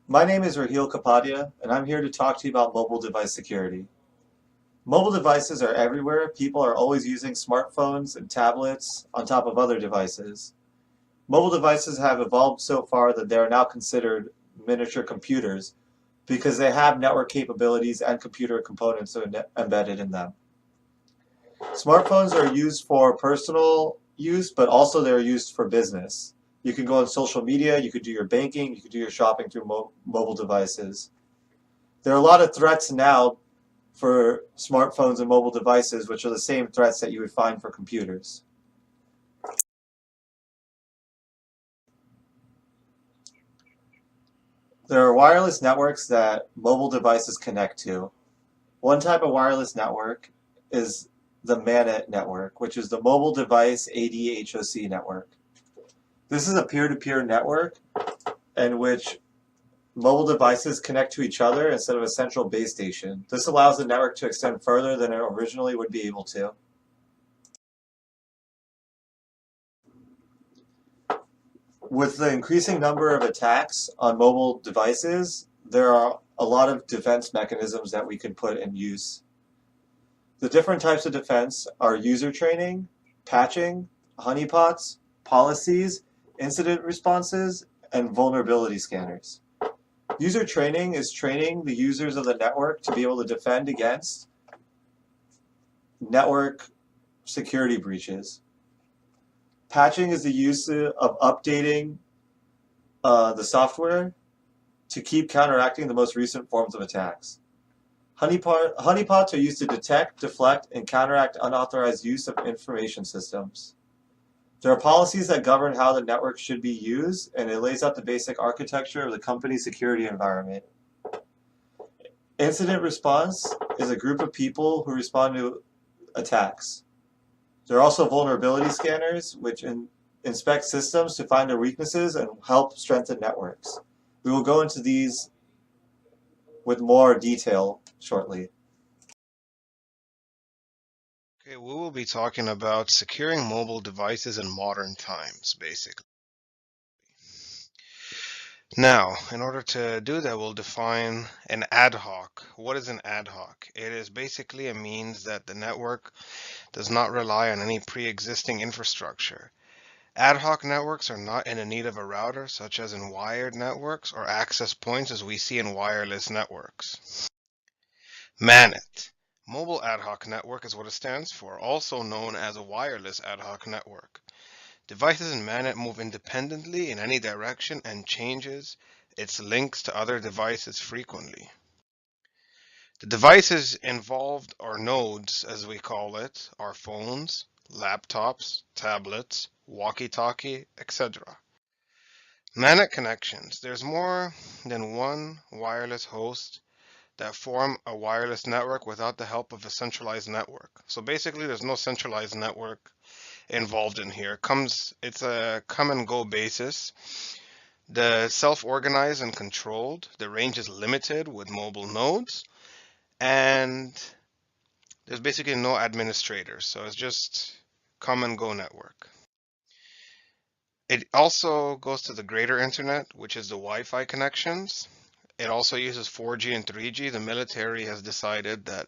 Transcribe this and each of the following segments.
My name is Raheel Kapadia, and I'm here to talk to you about mobile device security. Mobile devices are everywhere. People are always using smartphones and tablets on top of other devices. Mobile devices have evolved so far that they are now considered miniature computers because they have network capabilities and computer components embedded in them. Smartphones are used for personal use, but also they're used for business. You can go on social media, you could do your banking, you could do your shopping through mobile devices. There are a lot of threats now for smartphones and mobile devices, which are the same threats that you would find for computers. There are wireless networks that mobile devices connect to. One type of wireless network is the MANET network, which is the Mobile Device ADHOC network. This is a peer-to-peer network in which mobile devices connect to each other instead of a central base station. This allows the network to extend further than it originally would be able to. With the increasing number of attacks on mobile devices, there are a lot of defense mechanisms that we can put in use. The different types of defense are user training, patching, honeypots, policies, incident responses, and vulnerability scanners. User training is training the users of the network to be able to defend against network security breaches. Patching is the use of updating the software to keep counteracting the most recent forms of attacks. Honeypots are used to detect, deflect, and counteract unauthorized use of information systems. There are policies that govern how the network should be used, and it lays out the basic architecture of the company's security environment. Incident response is a group of people who respond to attacks. There are also vulnerability scanners, which inspect systems to find their weaknesses and help strengthen networks. We will go into these with more detail shortly. Okay, we will be talking about securing mobile devices in modern times, basically. Now, in order to do that, we'll define an ad hoc. What is an ad hoc? It is basically a means that the network does not rely on any pre-existing infrastructure. Ad hoc networks are not in need of a router, such as in wired networks, or access points as we see in wireless networks. MANET. Mobile Ad Hoc Network is what it stands for, also known as a wireless ad hoc network. Devices in MANET move independently in any direction and changes its links to other devices frequently. The devices involved, or nodes as we call it, are phones, laptops, tablets, walkie-talkie, etc. MANET connections. There's more than one wireless host that form a wireless network without the help of a centralized network. So basically there's no centralized network involved in here. It's a come and go basis. The self-organized and controlled. The range is limited with mobile nodes, and there's basically no administrators. So it's just come and go network. It also goes to the greater internet, which is the Wi-Fi connections. It also uses 4G and 3G. The military has decided that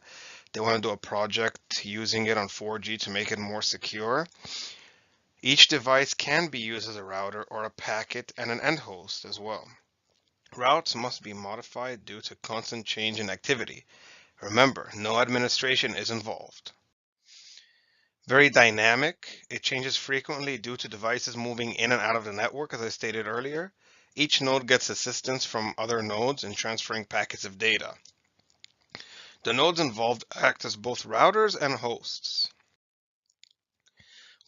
they want to do a project using it on 4G to make it more secure. Each device can be used as a router or a packet and an end host as well. Routes must be modified due to constant change in activity. Remember, no administration is involved. Very dynamic. It changes frequently due to devices moving in and out of the network, as I stated earlier. Each node gets assistance from other nodes in transferring packets of data. The nodes involved act as both routers and hosts.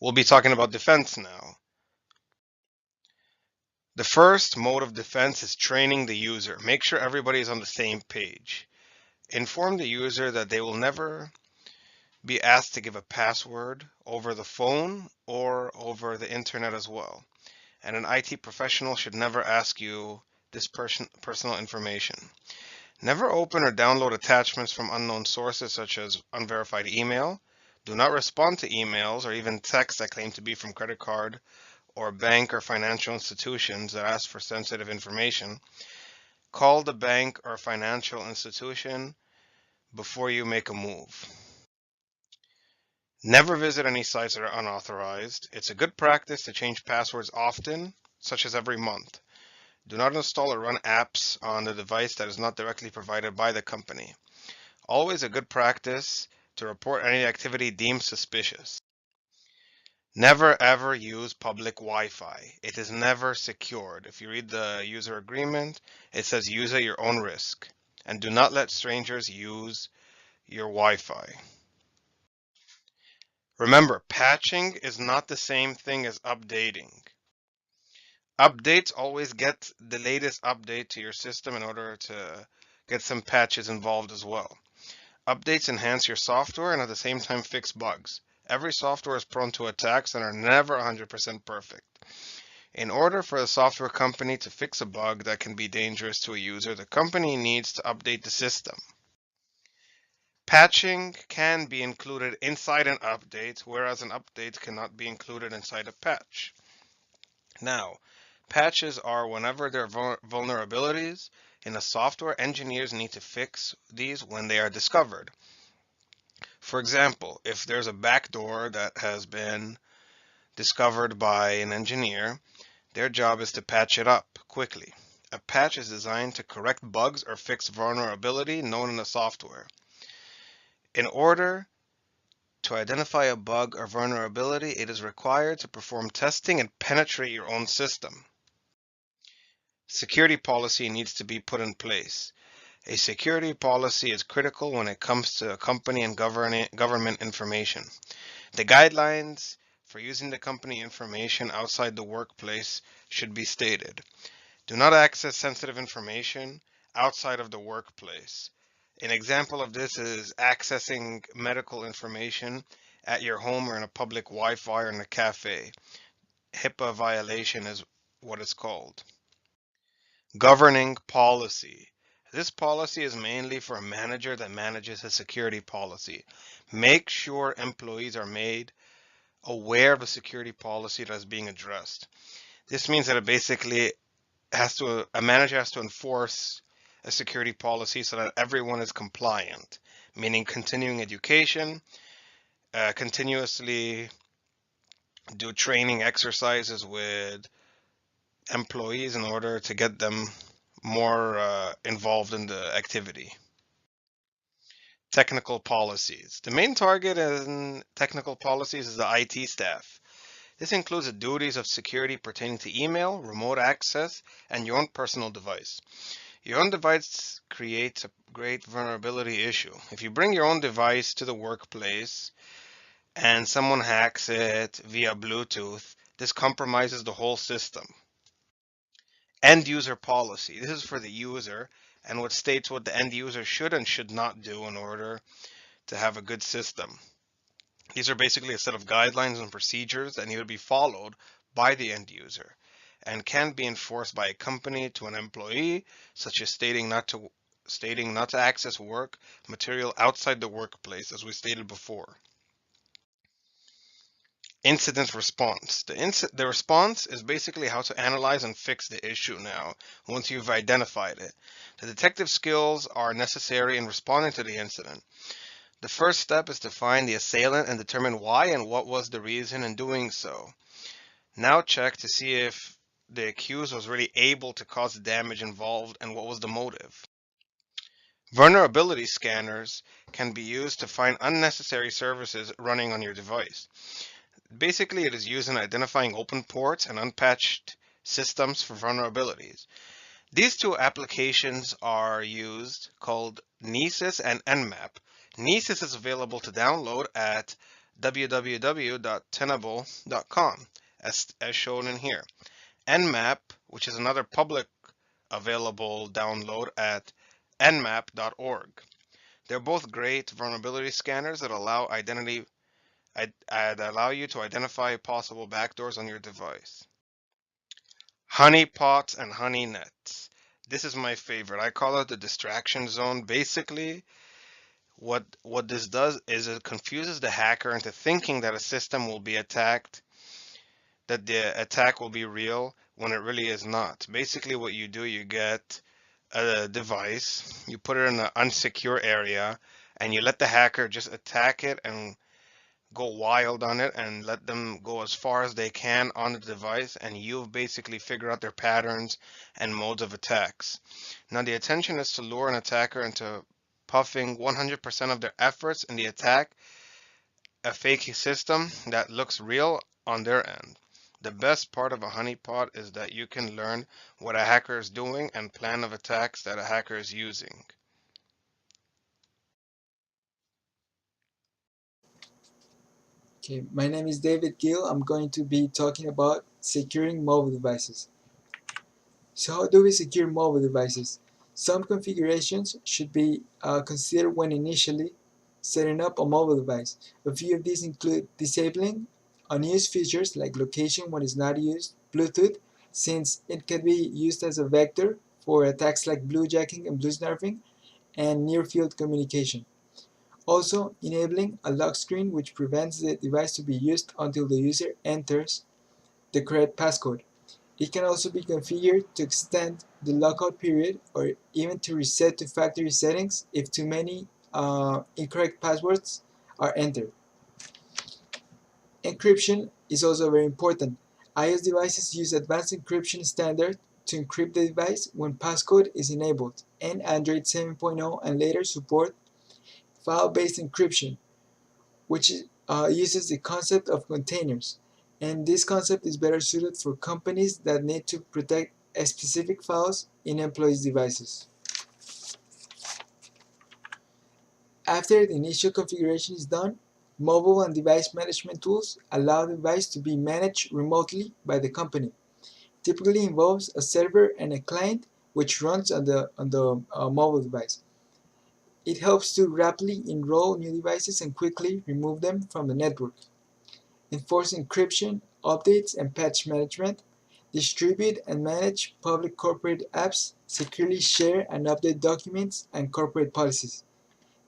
We'll be talking about defense now. The first mode of defense is training the user. Make sure everybody is on the same page. Inform the user that they will never be asked to give a password over the phone or over the internet as well. And an IT professional should never ask you this personal information. Never open or download attachments from unknown sources such as unverified email. Do not respond to emails or even texts that claim to be from credit card or bank or financial institutions that ask for sensitive information. Call the bank or financial institution before you make a move. Never visit any sites that are unauthorized. It's a good practice to change passwords often, such as every month. Do not install or run apps on the device that is not directly provided by the company. Always a good practice to report any activity deemed suspicious. Never ever use public Wi-Fi. It is never secured. If you read the user agreement, it says use at your own risk. And do not let strangers use your Wi-Fi. Remember, patching is not the same thing as updating. Updates always get the latest update to your system in order to get some patches involved as well. Updates enhance your software and at the same time fix bugs. Every software is prone to attacks and are never 100% perfect. In order for a software company to fix a bug that can be dangerous to a user, the company needs to update the system. Patching can be included inside an update, whereas an update cannot be included inside a patch. Now, patches are whenever there are vulnerabilities in a software, engineers need to fix these when they are discovered. For example, if there's a backdoor that has been discovered by an engineer, their job is to patch it up quickly. A patch is designed to correct bugs or fix vulnerability known in the software. In order to identify a bug or vulnerability, it is required to perform testing and penetrate your own system. Security policy needs to be put in place. A security policy is critical when it comes to company and government information. The guidelines for using the company information outside the workplace should be stated. Do not access sensitive information outside of the workplace. An example of this is accessing medical information at your home or in a public Wi-Fi or in a cafe. HIPAA violation is what it's called. Governing policy. This policy is mainly for a manager that manages a security policy. Make sure employees are made aware of a security policy that is being addressed. This means that it basically a manager has to enforce a security policy so that everyone is compliant, meaning continuing education, continuously do training exercises with employees in order to get them more involved in the activity. Technical policies. The main target in technical policies is the IT staff. This includes the duties of security pertaining to email, remote access, and your own personal device. Your own device creates a great vulnerability issue. If you bring your own device to the workplace and someone hacks it via Bluetooth, this compromises the whole system. End user policy. This is for the user and what states what the end user should and should not do in order to have a good system. These are basically a set of guidelines and procedures that need to be followed by the end user and can be enforced by a company to an employee, such as stating not to access work material outside the workplace, as we stated before. Incident response. The response is basically how to analyze and fix the issue now, once you've identified it. The detective skills are necessary in responding to the incident. The first step is to find the assailant and determine why and what was the reason in doing so. Now check to see if the accused was really able to cause the damage involved and what was the motive. Vulnerability scanners can be used to find unnecessary services running on your device. Basically, it is used in identifying open ports and unpatched systems for vulnerabilities. These two applications are used called Nessus and Nmap. Nessus is available to download at www.tenable.com as shown in here. Nmap, which is another public available download at nmap.org. They're both great vulnerability scanners that allow you to identify possible backdoors on your device. Honeypots and honey-nets. This is my favorite. I call it the distraction zone. Basically, what this does is it confuses the hacker into thinking that a system will be attacked, that the attack will be real when it really is not. Basically, what you do, you get a device, you put it in an unsecure area, and you let the hacker just attack it and go wild on it and let them go as far as they can on the device, and you've basically figured out their patterns and modes of attacks. Now, the intention is to lure an attacker into puffing 100% of their efforts in the attack, a fake system that looks real on their end. The best part of a honeypot is that you can learn what a hacker is doing and plan of attacks that a hacker is using. Okay, my name is David Gill. I'm going to be talking about securing mobile devices. So how do we secure mobile devices? Some configurations should be considered when initially setting up a mobile device. A few of these include disabling unused features like location when it's not used, Bluetooth, since it can be used as a vector for attacks like bluejacking and bluesnarfing, and near-field communication. Also, enabling a lock screen which prevents the device to be used until the user enters the correct passcode. It can also be configured to extend the lockout period or even to reset to factory settings if too many incorrect passwords are entered. Encryption is also very important. iOS devices use advanced encryption standard to encrypt the device when passcode is enabled, and Android 7.0 and later support file-based encryption, which uses the concept of containers. And this concept is better suited for companies that need to protect specific files in employees' devices. After the initial configuration is done, mobile and device management tools allow the device to be managed remotely by the company. Typically involves a server and a client which runs on the mobile device. It helps to rapidly enroll new devices and quickly remove them from the network. Enforce encryption, updates and patch management, distribute and manage public corporate apps, securely share and update documents and corporate policies,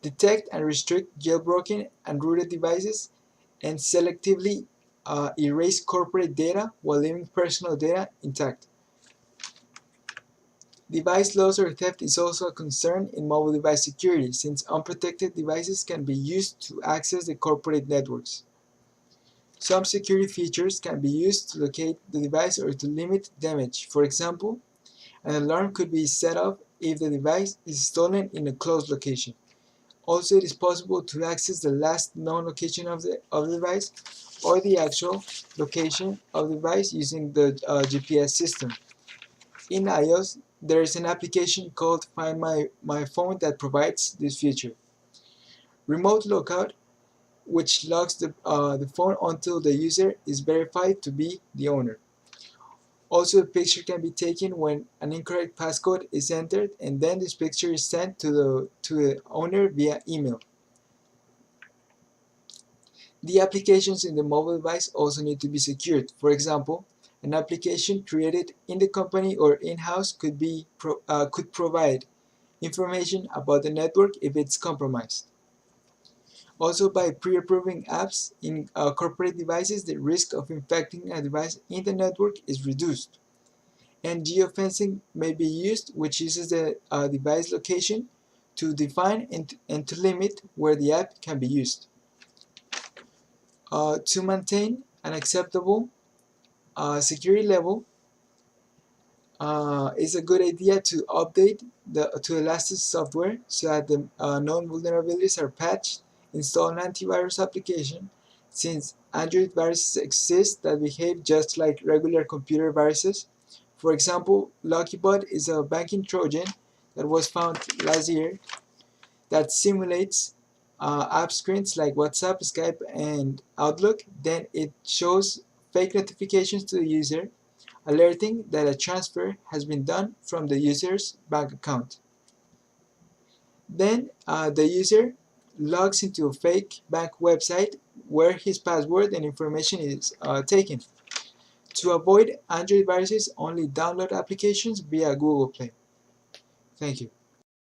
detect and restrict jailbroken and rooted devices, and selectively erase corporate data while leaving personal data intact. Device loss or theft is also a concern in mobile device security, since unprotected devices can be used to access the corporate networks. Some security features can be used to locate the device or to limit damage. For example, an alarm could be set off if the device is stolen in a closed location. Also, it is possible to access the last known location of the device or the actual location of the device using the GPS system. In iOS, there is an application called Find My Phone that provides this feature. Remote lockout, which locks the phone until the user is verified to be the owner. Also, a picture can be taken when an incorrect passcode is entered, and then this picture is sent to the owner via email. The applications in the mobile device also need to be secured. For example, an application created in the company or in-house could provide information about the network if it's compromised. Also, by pre-approving apps in corporate devices, the risk of infecting a device in the network is reduced. And geofencing may be used, which uses the device location to define and to limit where the app can be used. To maintain an acceptable security level, it's a good idea to update to the latest software so that the known vulnerabilities are patched, install an antivirus application, since Android viruses exist that behave just like regular computer viruses. For example, LuckyBot is a banking Trojan that was found last year that simulates app screens like WhatsApp, Skype, and Outlook. Then it shows fake notifications to the user, alerting that a transfer has been done from the user's bank account. Then the user logs into a fake bank website where his password and information is taken. To avoid Android viruses, only download applications via Google Play. Thank you.